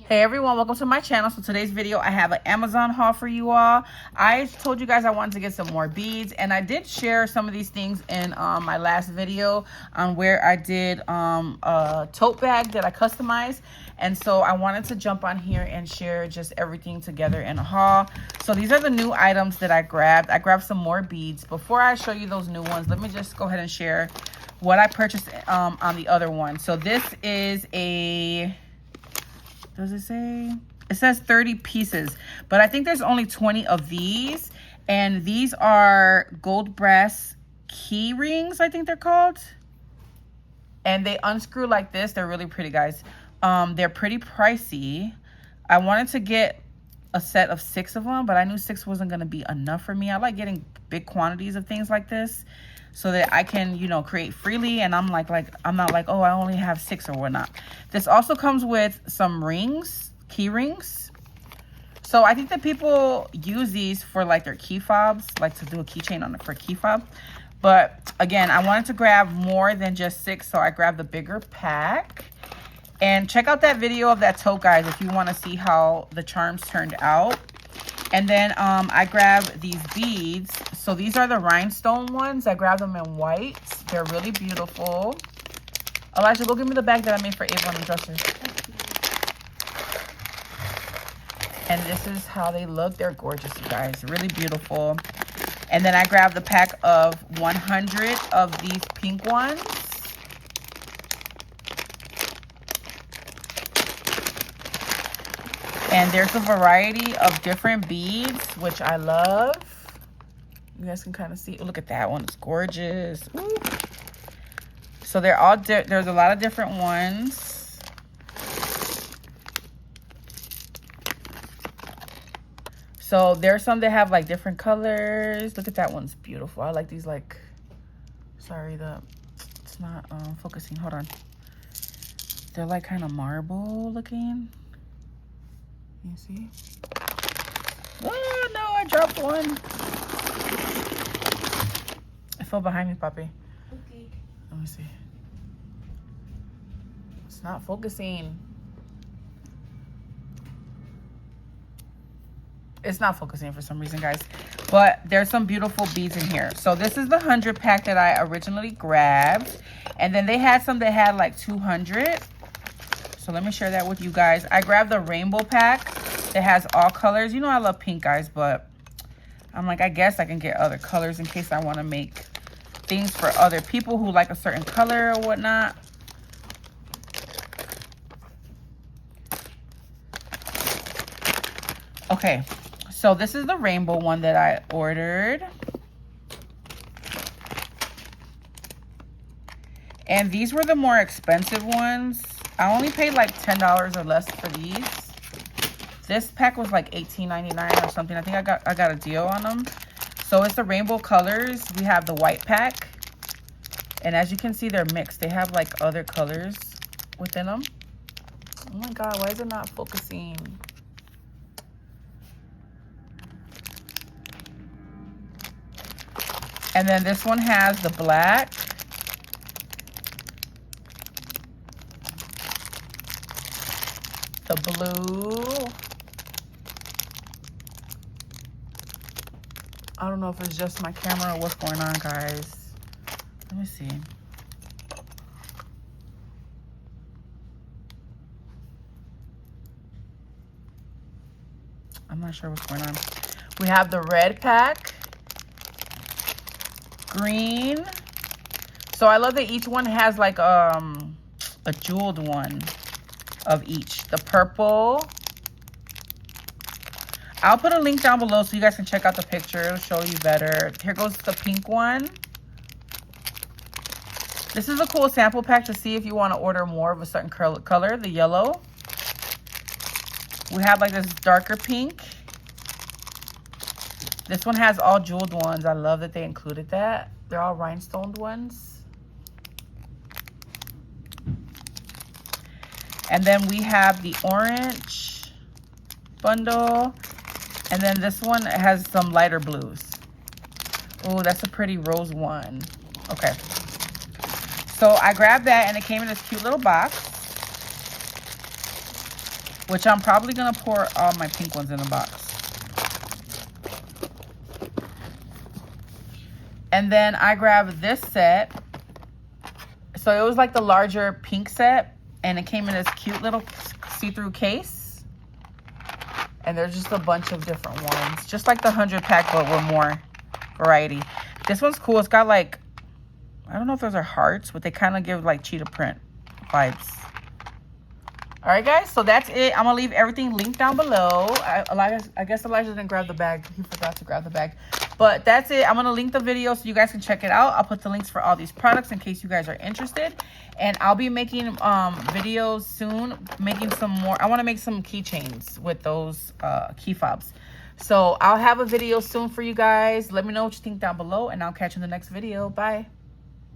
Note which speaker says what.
Speaker 1: Hey everyone, welcome to my channel. So today's video, I have an Amazon haul for you all. I told you guys I wanted to get some more beads, and I did share some of these things in my last video on where I did a tote bag that I customized. And so I wanted to jump on here and share just everything together in a haul. So these are the new items that I grabbed. I grabbed some more beads. Before I show you those new ones, let me just go ahead and share what I purchased on the other one. So this is a... does it say? It says 30 pieces, but I think there's only 20 of these. And these are gold brass key rings, I think they're called. And they unscrew like this. They're really pretty, guys. They're pretty pricey. I wanted to get a set of 6 of them, but I knew 6 wasn't going to be enough for me. I like getting big quantities of things like this so that I can, you know, create freely. And I'm I'm not like, oh, I only have 6 or whatnot. This also comes with some rings, key rings. So I think that people use these for like their key fobs, like to do a keychain on it for a key fob. But again, I wanted to grab more than just 6, so I grabbed the bigger pack. And check out that video of that tote, guys, if you want to see how the charms turned out. And then I grabbed these beads. So these are the rhinestone ones. I grabbed them in white. They're really beautiful. Elijah, go give me the bag that I made for Ava on the dresser. And this is how they look. They're gorgeous, you guys. Really beautiful. And then I grabbed the pack of 100 of these pink ones. And there's a variety of different beads, which I love. You guys can kind of see. Look at that one. It's gorgeous. Ooh. So they're all, there's a lot of different ones. So there's some that have like different colors. Look at that one's beautiful. I like these like, sorry, it's not focusing. Hold on. They're like kind of marble looking. You see? Oh no, I dropped one. It fell behind me, Papi.
Speaker 2: Okay.
Speaker 1: Let me see. It's not focusing. It's not focusing for some reason, guys. But there's some beautiful beads in here. So this is the 100 pack that I originally grabbed. And then they had some that had like 200. So let me share that with you guys. I grabbed the rainbow pack that has all colors. You know I love pink, guys, but I'm like, I guess I can get other colors in case I want to make things for other people who like a certain color or whatnot. Okay, so this is the rainbow one that I ordered. And these were the more expensive ones. I only paid like $10 or less for these. This pack was like $18.99 or something. I think I got a deal on them. So it's the rainbow colors. We have the white pack. And as you can see, they're mixed. They have like other colors within them. Oh my God, why is it not focusing? And then this one has the black. The blue. I don't know if it's just my camera or what's going on, guys. Let me see. I'm not sure what's going on. We have the red pack. Green. So I love that each one has like a jeweled one of each. The purple. I'll put a link down below so you guys can check out the picture. It'll show you better. Here goes the pink one. This is a cool sample pack to see if you want to order more of a certain color. The yellow. We have like this darker pink. This one has all jeweled ones. I love that they included that. They're all rhinestoned ones. And then we have the orange bundle. And then this one has some lighter blues. Oh, that's a pretty rose one. Okay. So I grabbed that and it came in this cute little box. which I'm probably going to pour all my pink ones in a box. And then I grabbed this set. So it was like the larger pink set, and it came in this cute little see-through case. And there's just a bunch of different ones, just like the 100 pack, but with more variety. This one's cool. It's got like, I don't know if those are hearts, but they kind of give like cheetah print vibes. All right, guys, so that's it. I'm gonna leave everything linked down below. I guess Elijah didn't grab the bag. He forgot to grab the bag. But that's it. I'm gonna link the video so you guys can check it out. I'll put the links for all these products in case you guys are interested. And I'll be making videos soon, making some more. I want to make some keychains with those key fobs. So I'll have a video soon for you guys. Let me know what you think down below, and I'll catch you in the next video. Bye.